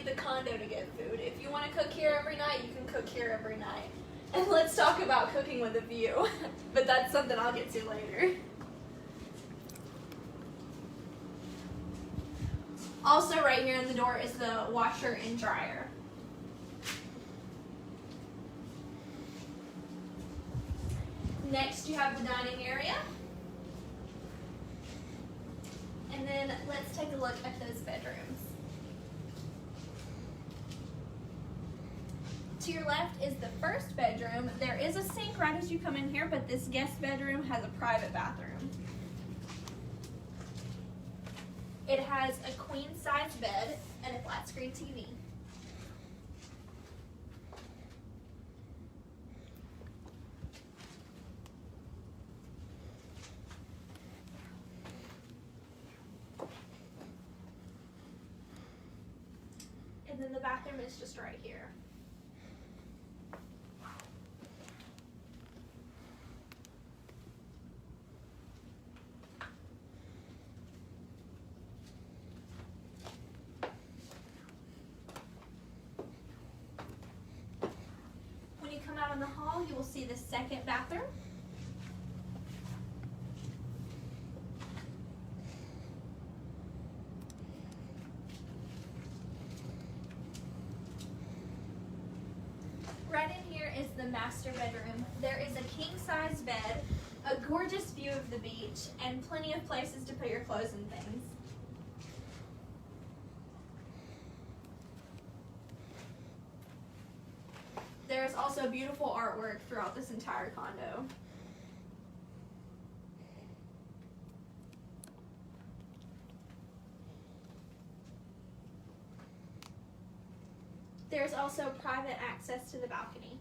the condo to get food. If you want to cook here every night, you can cook here every night. And let's talk about cooking with a view, but that's something I'll get to later. Also right here in the door is the washer and dryer. Next you have the dining area. And then let's take a look at those bedrooms. To your left is the first bedroom. There is a sink right as you come in here, but this guest bedroom has a private bathroom. It has a queen size bed and a flat screen TV. And then the bathroom is just right here. When you come out in the hall, you will see the second bathroom. Right in here is the master bedroom. There is a king-size bed, a gorgeous view of the beach, and plenty of places to put your clothes and things. There is also beautiful artwork throughout this entire condo. There's also private access to the balcony.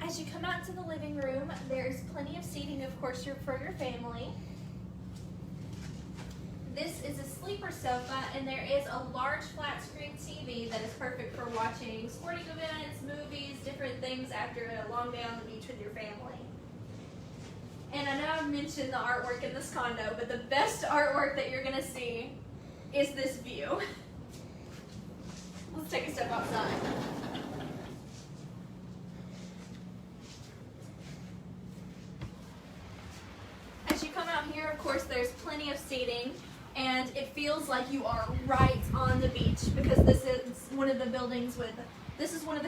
As you come out to the living room, there's plenty of seating, of course, for your family. This is a sleeper sofa, and there is a large flat screen TV that is perfect for watching sporting events, movies, different things after a long day on the beach with your family. And I know I've mentioned the artwork in this condo, but the best artwork that you're going to see is this view. Let's take a step outside. As you come out here, of course, there's plenty of seating, and it feels like you are right on the beach because this is one of the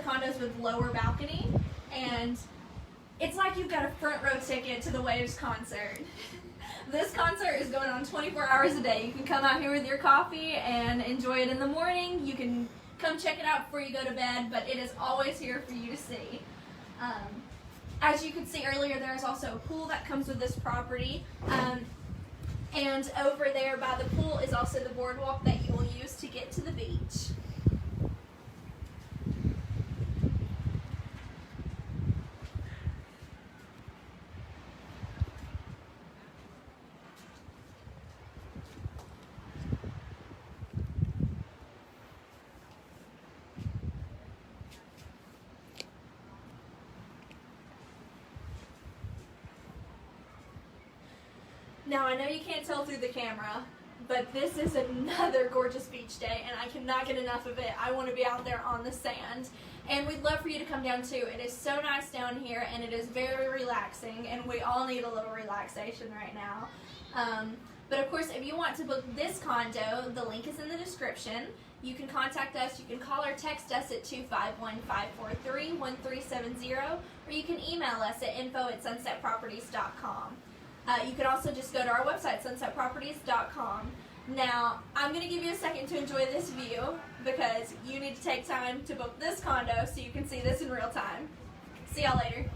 condos with lower balcony, and it's like you've got a front row ticket to the Waves concert. This concert is going on 24 hours a day. You can come out here with your coffee and enjoy it in the morning. You can come check it out before you go to bed, but it is always here for you to see. As you could see earlier, there is also a pool that comes with this property. And over there by the pool is also the boardwalk that you will use to get to the beach. Now, I know you can't tell through the camera, but this is another gorgeous beach day, and I cannot get enough of it. I want to be out there on the sand, and we'd love for you to come down too. It is so nice down here, and it is very relaxing, and we all need a little relaxation right now. But of course, if you want to book this condo, the link is in the description. You can contact us, you can call or text us at 251-543-1370, or you can email us at info@sunsetproperties.com. You could also just go to our website, sunsetproperties.com. Now, I'm going to give you a second to enjoy this view because you need to take time to book this condo so you can see this in real time. See y'all later.